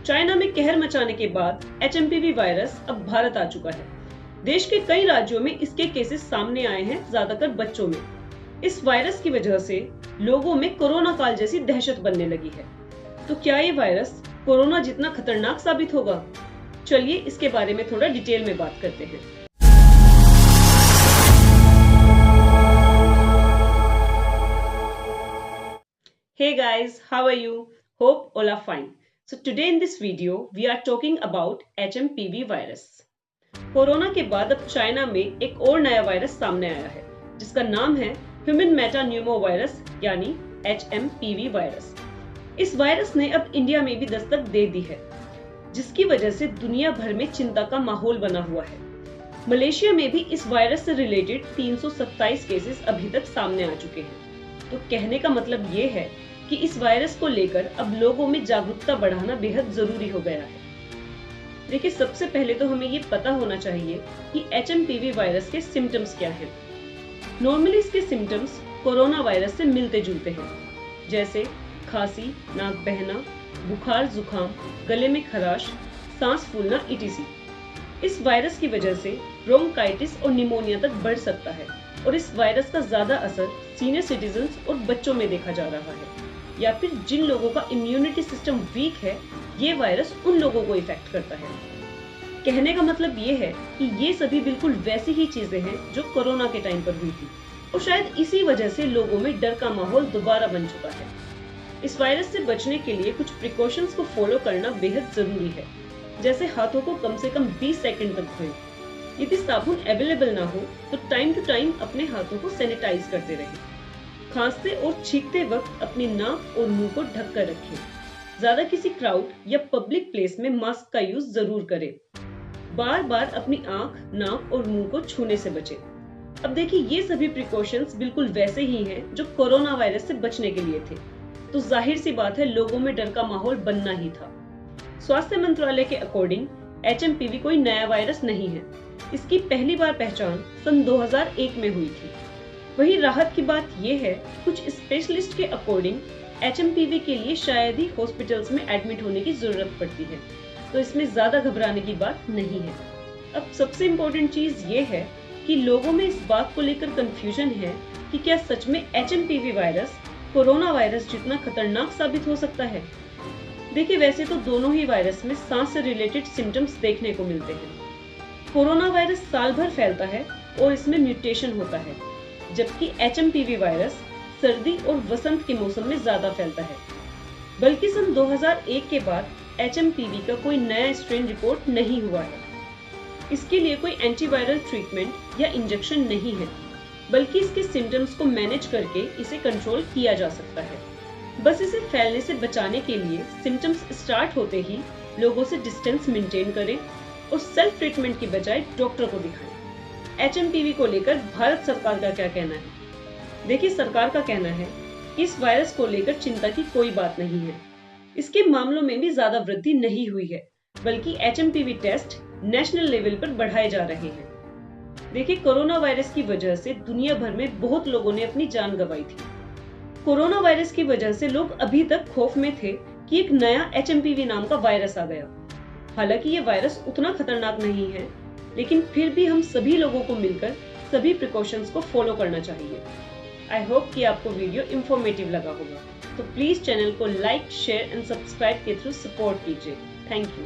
China में कहर मचाने के बाद HMPV वायरस अब भारत आ चुका है। देश के कई राज्यों में इसके केसेस सामने आए हैं, ज्यादातर बच्चों में। इस वायरस की वजह से लोगों में कोरोना काल जैसी दहशत बनने लगी है। तो क्या ये वायरस कोरोना जितना खतरनाक साबित होगा? चलिए इसके बारे में थोड़ा डिटेल में बात करते हैं। Hey guys, how are you? Hope all are fine. So today in this video we are talking about HMPV virus. Corona के बाद अब चाइना में एक और नया वायरस सामने आया है जिसका नाम है ह्यूमन मेटान्यूमो वायरस यानी HMPV वायरस। इस वायरस ने अब इंडिया में भी दस्तक दे दी है, जिसकी वजह से दुनिया भर में चिंता का माहौल बना हुआ है। मलेशिया में भी इस वायरस से रिलेटेड 327 केसेस अभी तक सामने आ चुके हैं। तो कहने का मतलब ये है कि इस वायरस को लेकर अब लोगों में जागरूकता बढ़ाना बेहद जरूरी हो गया है। देखिए, सबसे पहले तो हमें ये पता होना चाहिए कि HMPV वायरस के सिम्टम्स क्या हैं। नॉर्मली इसके सिम्टम्स कोरोना वायरस से मिलते जुलते हैं, जैसे खांसी, नाक बहना, बुखार, जुकाम, गले में खराश, सांस फूलना etc। इस वायरस की वजह से ब्रोंकाइटिस और निमोनिया तक बढ़ सकता है और इस वायरस का ज्यादा असर सीनियर सिटीजन्स और बच्चों में देखा जा रहा है, या फिर जिन लोगों का इम्यूनिटी सिस्टम वीक है, ये वायरस उन लोगों को इफेक्ट करता है। कहने का मतलब ये है कि ये सभी बिल्कुल वैसी ही चीजें हैं जो कोरोना के टाइम पर हुई थी और शायद इसी वजह से लोगों में डर का माहौल दोबारा बन चुका है। इस वायरस से बचने के लिए कुछ प्रिकॉशंस को फॉलो करना बेहद जरूरी है, जैसे हाथों को कम से कम 20 सेकंड तक धोएं। यदि साबुन अवेलेबल ना हो तो टाइम टू टाइम अपने हाथों को सैनिटाइज करते रहें। खांसते और छींकते वक्त अपनी नाक और मुंह को ढक कर रखें। ज्यादा किसी क्राउड या पब्लिक प्लेस में मास्क का यूज जरूर करें। बार बार अपनी आंख, नाक और मुंह को छूने से बचें। अब देखिए, ये सभी प्रिकॉशंस बिल्कुल वैसे ही हैं जो कोरोना वायरस से बचने के लिए थे, तो जाहिर सी बात है लोगों में डर का माहौल बनना ही था। स्वास्थ्य मंत्रालय के अकॉर्डिंग HMPV कोई नया वायरस नहीं है। इसकी पहली बार पहचान सन 2001 में हुई थी। वही राहत की बात यह है, कुछ स्पेशलिस्ट के अकॉर्डिंग HMPV के लिए शायद ही हॉस्पिटल्स में एडमिट होने की जरूरत पड़ती है, तो इसमें ज्यादा घबराने की बात नहीं है। अब सबसे इम्पोर्टेंट चीज ये है कि लोगों में इस बात को लेकर कंफ्यूजन है कि क्या सच में HMPV वायरस कोरोना वायरस जितना खतरनाक साबित हो सकता है। देखिए, वैसे तो दोनों ही वायरस में सांस से रिलेटेड सिम्टम्स देखने को मिलते हैं। कोरोना वायरस साल भर फैलता है और इसमें म्यूटेशन होता है, जबकि HMPV वायरस सर्दी और वसंत के मौसम में ज्यादा फैलता है। बल्कि सन 2001 के बाद HMPV का कोई नया स्ट्रेन रिपोर्ट नहीं हुआ है। इसके लिए कोई एंटीवायरल ट्रीटमेंट या इंजेक्शन नहीं है, बल्कि इसके सिम्टम्स को मैनेज करके इसे कंट्रोल किया जा सकता है। बस इसे फैलने से बचाने के लिए सिम्टम्स स्टार्ट होते ही लोगों से डिस्टेंस मेंटेन करें और सेल्फ ट्रीटमेंट की बजाय डॉक्टर को दिखाएं। HMPV को लेकर भारत सरकार का क्या कहना है? देखिए, सरकार का कहना है कि इस वायरस को लेकर चिंता की कोई बात नहीं है। इसके मामलों में भी ज्यादा वृद्धि नहीं हुई है, बल्कि HMPV टेस्ट नेशनल लेवल पर बढ़ाए जा रहे हैं। देखिए, कोरोना वायरस की वजह से दुनिया भर में बहुत लोगों ने अपनी जान गंवाई थी। कोरोना वायरस की वजह से लोग अभी तक खौफ में थे कि एक नया HMPV नाम का वायरस आ गया। हालांकि ये वायरस उतना खतरनाक नहीं है, लेकिन फिर भी हम सभी लोगों को मिलकर सभी प्रिकॉशंस को फॉलो करना चाहिए। आई होप कि आपको वीडियो इंफॉर्मेटिव लगा होगा, तो प्लीज चैनल को लाइक, शेयर एंड सब्सक्राइब के थ्रू सपोर्ट कीजिए। Thank you.